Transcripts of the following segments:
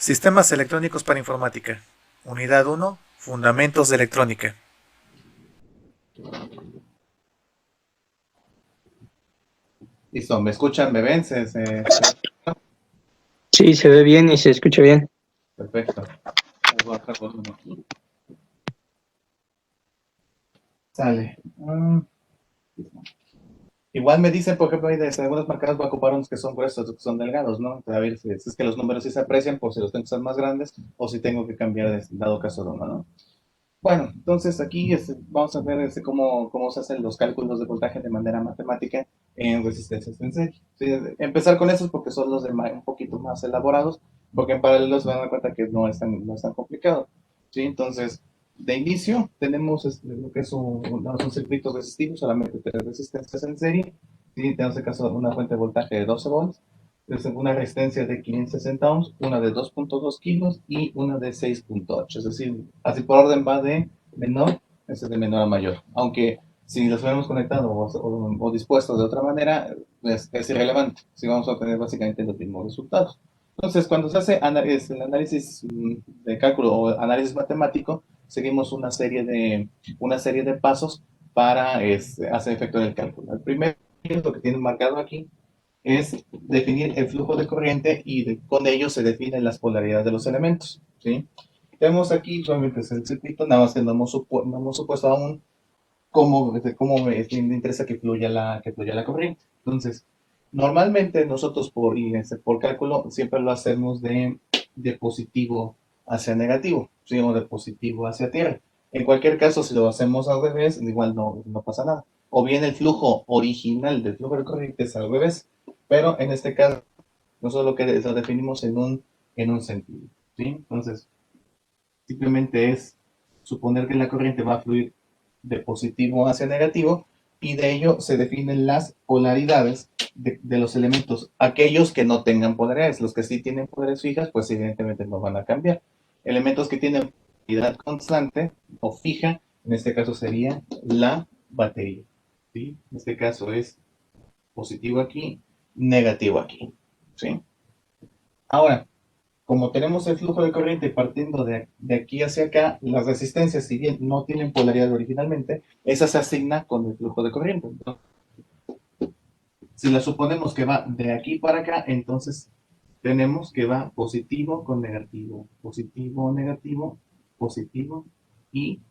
Sistemas electrónicos para informática. Unidad 1. Fundamentos de electrónica. Listo, ¿me escuchan? ¿Me ven? Sí, se ve bien y se escucha bien. Perfecto. Voy a bajar volumen aquí. Sale. Igual me dicen, por ejemplo, ahí de algunos marcados voy a ocupar unos que son gruesos, otros que son delgados, ¿no? A ver si es que los números sí se aprecian por si los tengo que ser más grandes o si tengo que cambiar de dado caso de uno, ¿no? Bueno, entonces aquí vamos a ver cómo se hacen los cálculos de voltaje de manera matemática en resistencias en serie. Sí, empezar con esos porque son los un poquito más elaborados, porque en paralelo se van a dar cuenta que no es tan complicado. ¿Sí? Entonces, de inicio tenemos lo que son circuitos resistivos, solamente tres resistencias en serie. ¿Sí? Tenemos el caso de una fuente de voltaje de 12 volts, una resistencia de 560 ohms, una de 2.2 kilos y una de 6.8. Es decir, así por orden va de menor, es de menor a mayor. Aunque si los hubiéramos conectado o dispuesto de otra manera, es irrelevante. Si vamos a obtener básicamente los mismos resultados. Entonces, cuando se hace el análisis de cálculo o análisis matemático, seguimos una serie de pasos para hacer efecto del cálculo. El primero, lo que tienen marcado aquí, es definir el flujo de corriente y con ello se definen las polaridades de los elementos. ¿Sí? Tenemos aquí solamente el circuito, nada más que no hemos supuesto aún cómo me interesa que fluya la corriente. Entonces, normalmente nosotros por cálculo siempre lo hacemos de positivo hacia negativo, ¿sí? O de positivo hacia tierra. En cualquier caso, si lo hacemos al revés, igual no pasa nada. O bien el flujo original del flujo de corriente es al revés, pero en este caso nosotros lo definimos en un sentido. ¿Sí? Entonces, simplemente es suponer que la corriente va a fluir de positivo hacia negativo y de ello se definen las polaridades de los elementos. Aquellos que no tengan polaridades, los que sí tienen polaridades fijas, pues evidentemente no van a cambiar. Elementos que tienen polaridad constante o fija, en este caso sería la batería. ¿Sí? En este caso es positivo aquí, negativo aquí. ¿Sí? Ahora, como tenemos el flujo de corriente partiendo de aquí hacia acá, las resistencias, si bien no tienen polaridad originalmente, esa se asigna con el flujo de corriente. Entonces, si la suponemos que va de aquí para acá, entonces tenemos que va positivo con negativo, positivo, negativo, positivo y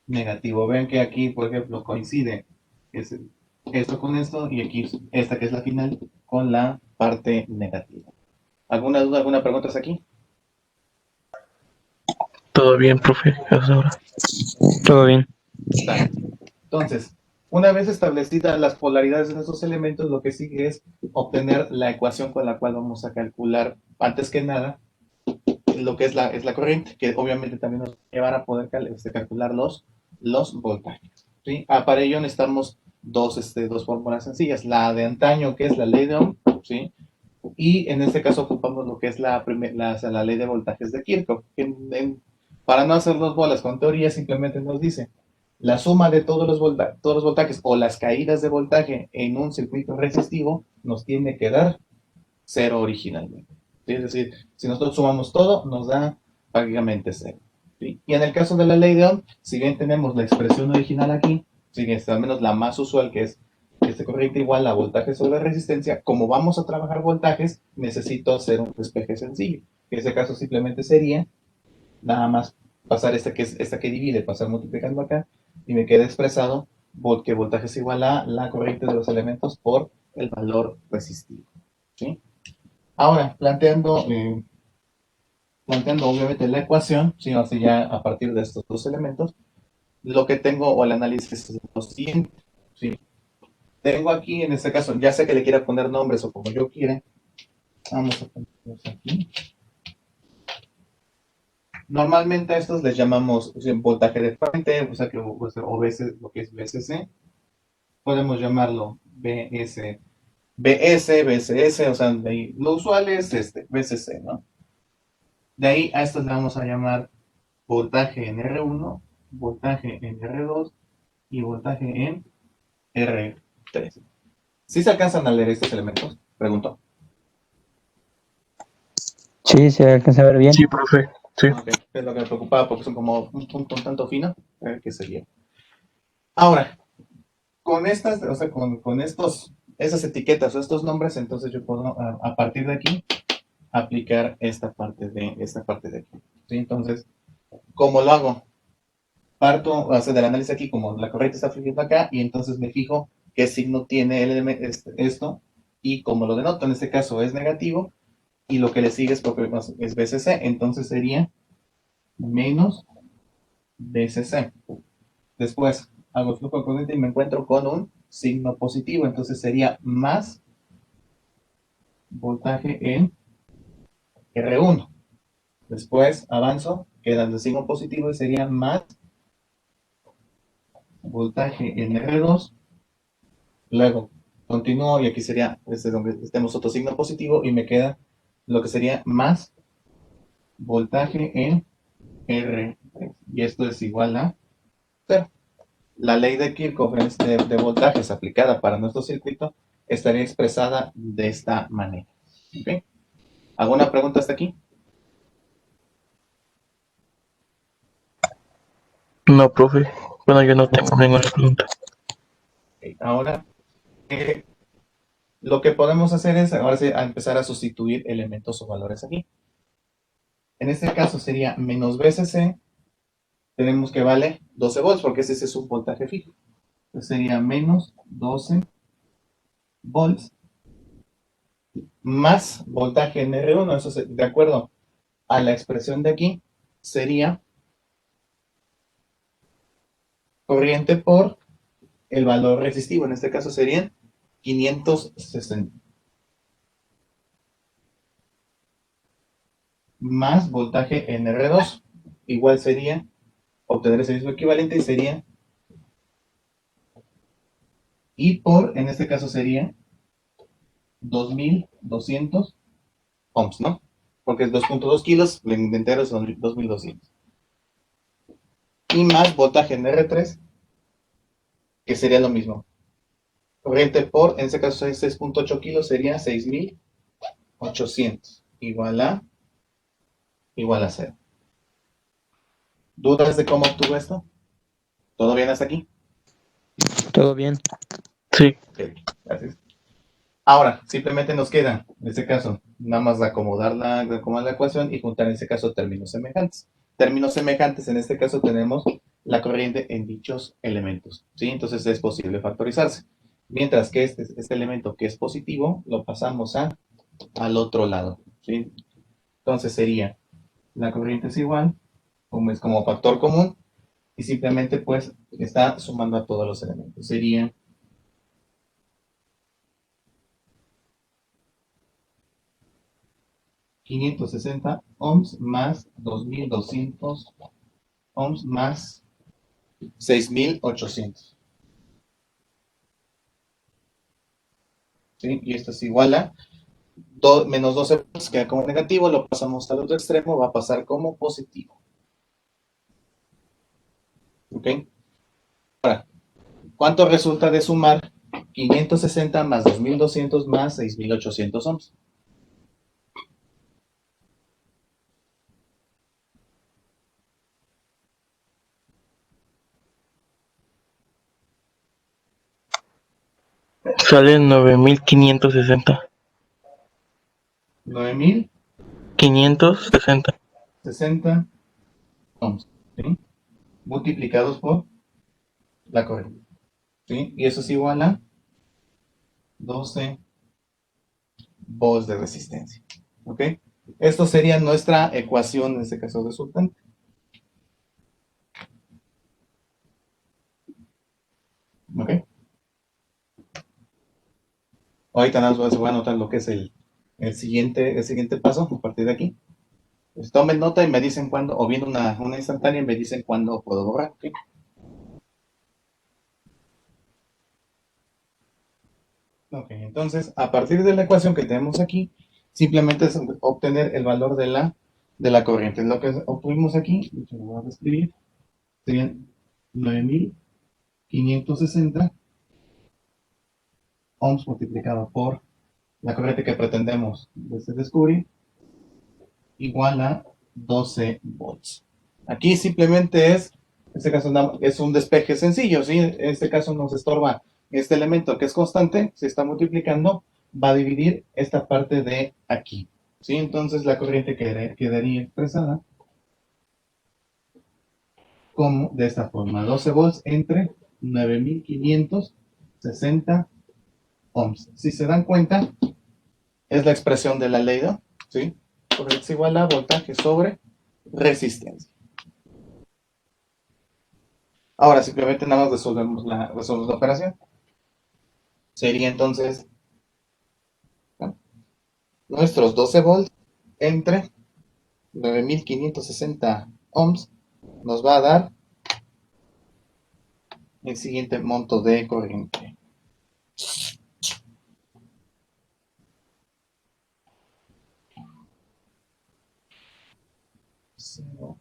negativo. Ven que aquí, por ejemplo, coincide esto con esto y aquí esta que es la final con la parte negativa. ¿Alguna duda, alguna pregunta hasta aquí? Todo bien, profe. Hasta ahora. Todo bien. Dale. Entonces, una vez establecidas las polaridades de esos elementos, lo que sigue es obtener la ecuación con la cual vamos a calcular, antes que nada, lo que es la corriente, que obviamente también nos va a llevar a poder calcular los voltajes. ¿Sí? Para ello necesitamos dos fórmulas sencillas. La de antaño, que es la ley de Ohm, ¿sí? Y en este caso ocupamos lo que es la ley de voltajes de Kirchhoff, que para no hacernos bolas con teoría, simplemente nos dice la suma de todos los voltajes o las caídas de voltaje en un circuito resistivo nos tiene que dar cero originalmente. ¿Sí? Es decir, si nosotros sumamos todo, nos da prácticamente cero. ¿Sí? Y en el caso de la ley de Ohm, si bien tenemos la expresión original aquí, si bien es al menos la más usual, que es corriente igual a voltaje sobre resistencia, como vamos a trabajar voltajes, necesito hacer un despeje sencillo. En ese caso simplemente sería nada más pasar esta que divide, pasar multiplicando acá, y me queda expresado que voltaje es igual a la corriente de los elementos por el valor resistivo. ¿Sí? Ahora, planteando obviamente la ecuación, ¿sí? O sea, ya a partir de estos dos elementos, lo que tengo o el análisis es lo siguiente. ¿Sí? Tengo aquí, en este caso, ya sea que le quiera poner nombres o como yo quiera, vamos a ponerlos aquí. Normalmente a estos les llamamos voltaje de fuente, o sea que o veces lo que es VCC, podemos llamarlo BSS, o sea, lo usual es VCC, ¿no? De ahí a estos le vamos a llamar voltaje en R1, voltaje en R2 y voltaje en R3. ¿Sí se alcanzan a leer estos elementos? Pregunto. Sí, se alcanza a ver bien. Sí, profe. Sí. Ok, es lo que me preocupaba porque son como un punto un tanto fino. A ver qué sería. Ahora, con estas, o sea, con estos, esas etiquetas o estos nombres, entonces yo puedo a partir de aquí aplicar esta parte de aquí. ¿Sí? Entonces, ¿cómo lo hago? Parto, o sea, del análisis aquí, como la corriente está fluyendo acá, y entonces me fijo qué signo tiene esto y cómo lo denoto. En este caso es negativo y lo que le sigue es BCC, entonces sería menos BCC. Después hago el flujo de corriente y me encuentro con un signo positivo, entonces sería más voltaje en R1. Después avanzo, queda el signo positivo y sería más voltaje en R2. Luego continúo y aquí sería desde donde tenemos otro signo positivo y me queda lo que sería más voltaje en R3. Y esto es igual a 0. La ley de Kirchhoff de voltajes aplicada para nuestro circuito estaría expresada de esta manera. ¿Okay? ¿Alguna pregunta hasta aquí? No, profe. Bueno, yo no tengo ninguna pregunta. Okay. Ahora, eh, lo que podemos hacer es ahora sí, a empezar a sustituir elementos o valores aquí. En este caso sería menos BCC, tenemos que vale 12 volts, porque ese es un voltaje fijo. Entonces sería menos 12 volts más voltaje en R1, eso de acuerdo a la expresión de aquí, sería corriente por el valor resistivo, en este caso serían 560. Más voltaje en R2, igual sería obtener ese mismo equivalente y sería, y por, en este caso sería 2200 ohms, ¿no? Porque es 2.2 kilos, el entero son 2200. Y más voltaje en R3, que sería lo mismo. Corriente por, en este caso es 6.8 kilos, sería 6800. Igual a 0. ¿Dudas de cómo obtuvo esto? ¿Todo bien hasta aquí? ¿Todo bien? Sí. Ok, gracias. Ahora, simplemente nos queda, en este caso, nada más acomodar la ecuación y juntar en este caso términos semejantes. Términos semejantes, en este caso tenemos la corriente en dichos elementos, ¿sí? Entonces es posible factorizarse. Mientras que este elemento que es positivo, lo pasamos al otro lado, ¿sí? Entonces sería, la corriente es igual, como es como factor común, y simplemente pues está sumando a todos los elementos. Sería 560 ohms más 2200 ohms más 6800. ¿Sí? Y esto es igual a menos 12 volts, queda como negativo, lo pasamos al otro extremo, va a pasar como positivo. ¿Ok? Ahora, ¿cuánto resulta de sumar 560 más 2200 más 6800 ohms? Sale 9560. 9060 560. ohms. ¿Sí? Multiplicados por la corriente. ¿Sí? Y eso es igual a 12 volts de resistencia. ¿Ok? Esto sería nuestra ecuación, en este caso resultante. ¿Ok? Ahorita nada más voy a anotar lo que es el siguiente paso a partir de aquí. Pues tomen nota y me dicen cuándo, o bien una instantánea y me dicen cuándo puedo borrar. ¿Ok? Ok, entonces, a partir de la ecuación que tenemos aquí, simplemente es obtener el valor de la corriente. Lo que obtuvimos aquí, lo voy a escribir, serían 9560 ohms multiplicado por la corriente que pretendemos descubrir, igual a 12 volts. Aquí simplemente en este caso es un despeje sencillo, ¿sí? En este caso nos estorba este elemento que es constante, se está multiplicando, va a dividir esta parte de aquí, ¿sí? Entonces la corriente quedaría expresada como de esta forma, 12 volts entre 9560 ohms. Si se dan cuenta, es la expresión de la ley de Ohm, ¿sí? Corriente es igual a voltaje sobre resistencia. Ahora simplemente nada más resolvemos la operación. Sería entonces, ¿no?, nuestros 12 volts entre 9560 ohms nos va a dar el siguiente monto de corriente. Cero,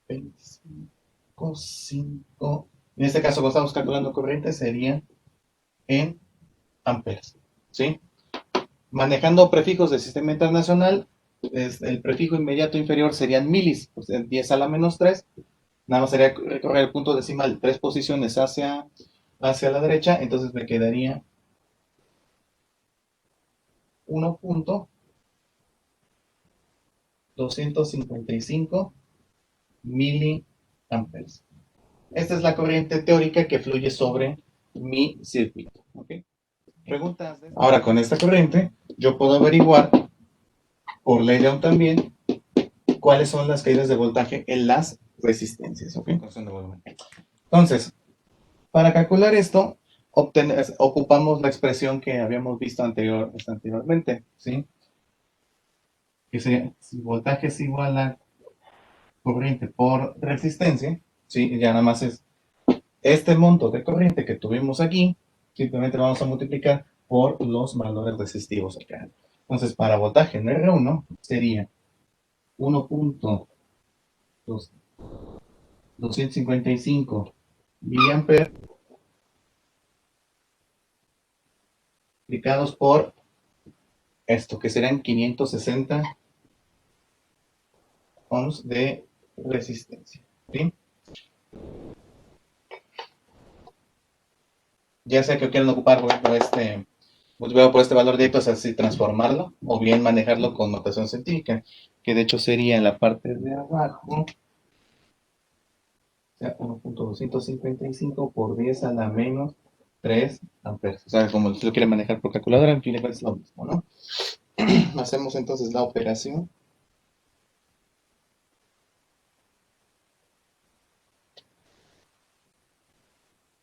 25, 5. En este caso, cuando estamos calculando corriente, sería en amperes, ¿sí? Manejando prefijos del sistema internacional, el prefijo inmediato inferior serían milis, pues 10 a la menos 3. Nada más sería recorrer el punto decimal 3 posiciones hacia la derecha, entonces me quedaría 1.255 miliamperes. Esta es la corriente teórica que fluye sobre mi circuito. ¿Okay? Preguntas. Ahora, con esta corriente, yo puedo averiguar, por ley de Ohm también, cuáles son las caídas de voltaje en las resistencias. ¿Okay? Entonces, para calcular esto, ocupamos la expresión que habíamos visto anteriormente, ¿sí? Que sería, si voltaje es igual a corriente por resistencia, ¿sí? Ya nada más es este monto de corriente que tuvimos aquí, simplemente vamos a multiplicar por los valores resistivos acá. Entonces, para voltaje en R1 sería 1.255 miliamperes multiplicados por esto, que serán 560 ohms de resistencia. ¿Sí? Ya sea que quieran ocupar, por ejemplo, multiplicado por este valor directo, o sea, así transformarlo, o bien manejarlo con notación científica, que de hecho sería en la parte de abajo, o sea, 1.255 por 10 a la menos 3 amperes. O sea, como si lo quieren manejar por calculadora, en fin, es lo mismo, ¿no? Hacemos entonces la operación.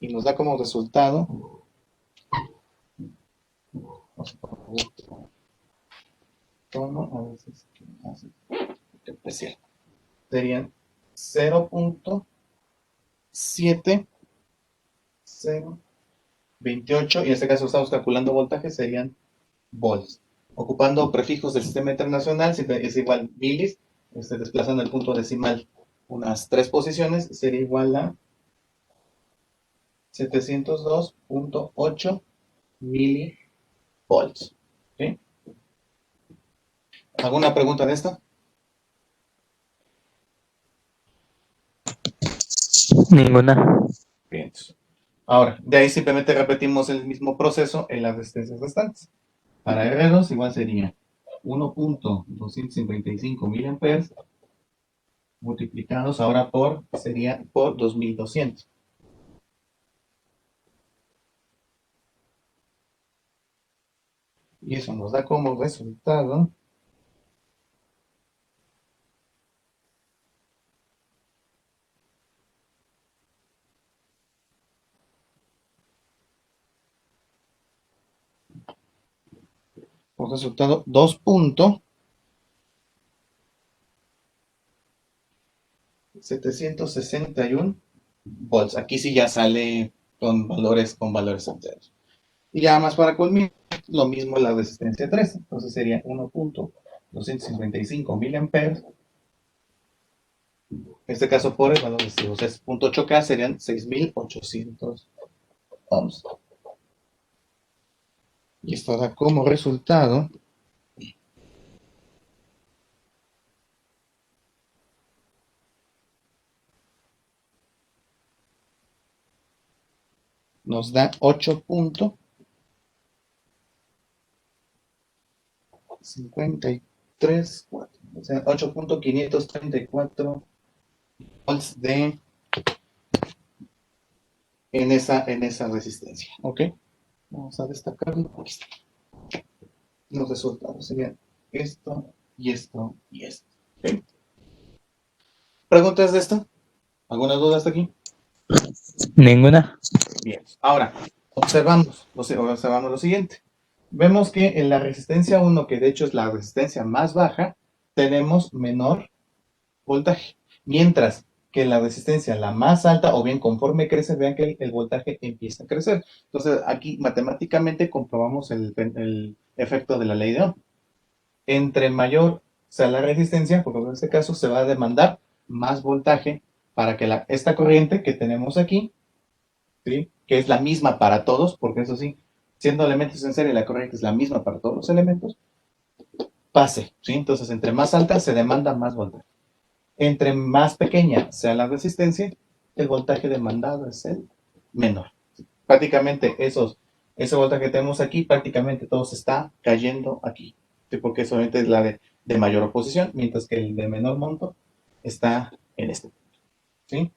Y nos da como resultado, tono, a veces, qué especial, serían 0.7028, y en este caso estamos calculando voltaje, serían volts. Ocupando prefijos del sistema internacional, es igual milis, desplazando el punto decimal unas 3 posiciones, sería igual a 702.8 milivolts. ¿Sí? ¿Alguna pregunta de esto? Ninguna. Bien. Ahora, de ahí simplemente repetimos el mismo proceso en las resistencias restantes. Para R2 igual sería 1.255 miliamperes multiplicados ahora sería por 2200. Y eso nos da como resultado por resultado 2.761 volts. Aquí sí ya sale con valores enteros. Y ya más para culminar, lo mismo la resistencia 3. Entonces sería 1.255 miliamperes. En este caso por el valor resistivo. O sea, 0.8K serían 6.800 ohms. Y esto da como resultado nos da 8.53, o sea, 8.534 volts en esa resistencia. ¿Ok? Vamos a destacarlo. Aquí está. Los resultados serían esto y esto y esto. ¿Ok? ¿Preguntas de esto? ¿Alguna duda hasta aquí? Ninguna. Bien. Ahora, observamos lo siguiente. Vemos que en la resistencia 1, que de hecho es la resistencia más baja, tenemos menor voltaje. Mientras que en la resistencia, la más alta, o bien conforme crece, vean que el voltaje empieza a crecer. Entonces, aquí matemáticamente comprobamos el efecto de la ley de Ohm. Entre mayor sea la resistencia, porque en este caso se va a demandar más voltaje para que esta corriente que tenemos aquí, ¿sí?, que es la misma para todos, porque eso sí, siendo elementos en serie, la corriente es la misma para todos los elementos, pase, ¿sí? Entonces, entre más alta se demanda más voltaje. Entre más pequeña sea la resistencia, el voltaje demandado es el menor. Prácticamente ese voltaje que tenemos aquí, prácticamente todo se está cayendo aquí, ¿sí? Porque solamente es la de mayor oposición, mientras que el de menor monto está en este, ¿sí?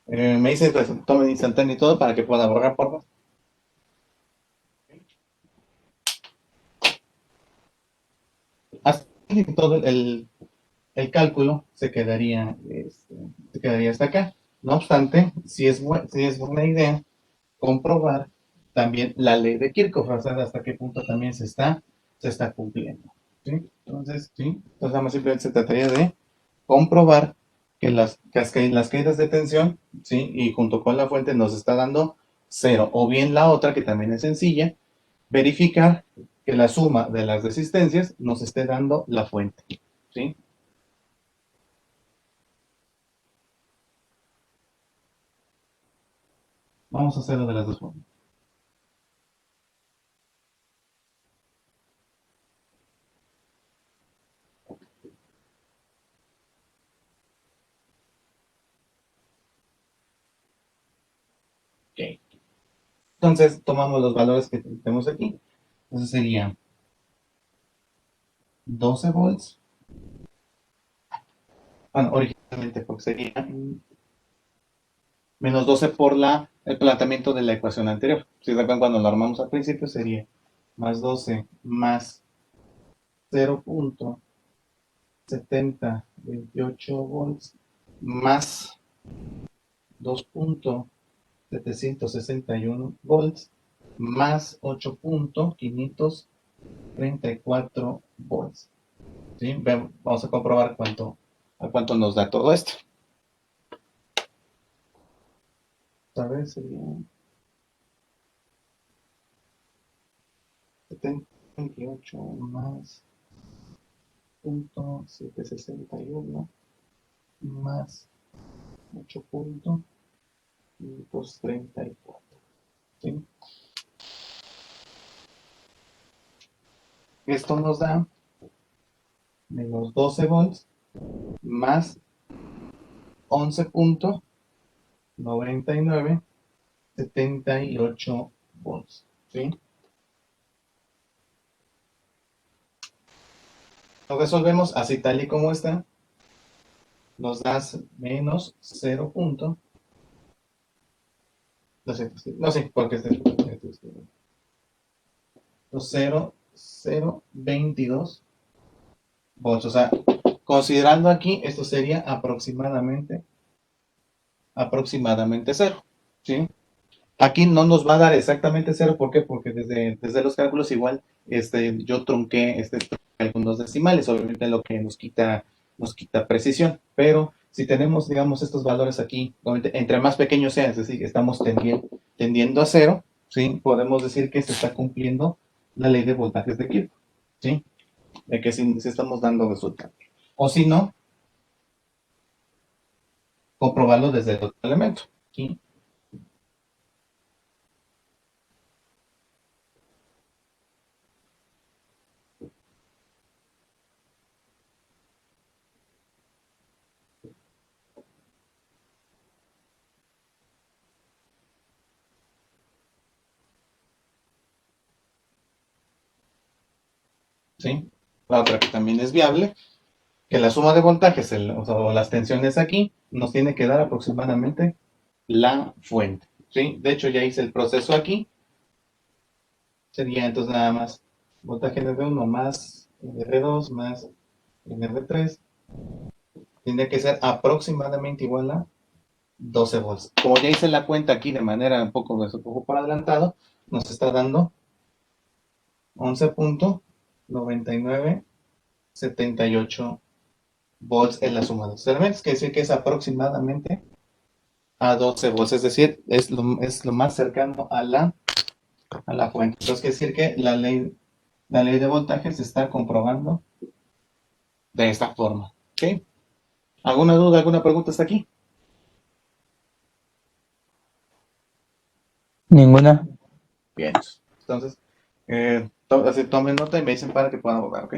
Me dice, pues, tomen instantáneo y todo para que pueda borrar, por favor. Hasta aquí todo el cálculo se quedaría hasta acá. No obstante, si es buena idea comprobar también la ley de Kirchhoff, o sea, hasta qué punto también se está cumpliendo. ¿Sí? Entonces, sí, entonces más simplemente se trataría de comprobar que las caídas de tensión, ¿sí?, y junto con la fuente nos está dando cero, o bien la otra, que también es sencilla, verificar que la suma de las resistencias nos esté dando la fuente, ¿sí? Vamos a hacerlo de las dos formas. Ok. Entonces, tomamos los valores que tenemos aquí. Entonces sería 12 volts. Bueno, originalmente porque sería menos 12 por el planteamiento de la ecuación anterior. Si se acuerdan, cuando lo armamos al principio sería más 12 más 0.7028 volts más 2.761 volts más 8.534 volts. ¿Sí? Vamos a comprobar a cuánto nos da todo esto. A ver, sería 78 más 0.761 más 8.534. ¿Sí? Esto nos da menos 12 volts más 11.9978 volts. ¿Sí? Lo resolvemos así tal y como está. Nos da menos 0. No sé, porque es 0.022 volts. O sea, considerando aquí, esto sería aproximadamente cero. ¿Sí? Aquí no nos va a dar exactamente cero. ¿Por qué? Porque desde los cálculos igual yo trunqué algunos decimales, obviamente lo que nos quita precisión. Pero si tenemos, digamos, estos valores aquí, obviamente, entre más pequeños sean, es decir, estamos tendiendo a cero, ¿sí?, podemos decir que se está cumpliendo la ley de voltajes de Kirchhoff, ¿sí?, de que si estamos dando resultados. O si no, comprobarlo desde el otro elemento, ¿sí? ¿sí? La otra que también es viable, que la suma de voltajes o las tensiones aquí nos tiene que dar aproximadamente la fuente, ¿sí? De hecho, ya hice el proceso aquí. Sería entonces nada más voltaje NV1 más NV2 más NV3. Tendría que ser aproximadamente igual a 12 volts. Como ya hice la cuenta aquí de manera un poco por adelantado, nos está dando 11.9978 volts en la suma de los elementos, que decir que es aproximadamente a 12 volts, es decir, es lo más cercano a la fuente. Entonces, quiere decir que la ley de voltaje se está comprobando de esta forma. ¿Ok? ¿Alguna duda, alguna pregunta hasta aquí? Ninguna. Bien. Entonces, así tomen nota y me dicen para que puedan volver, ¿ok?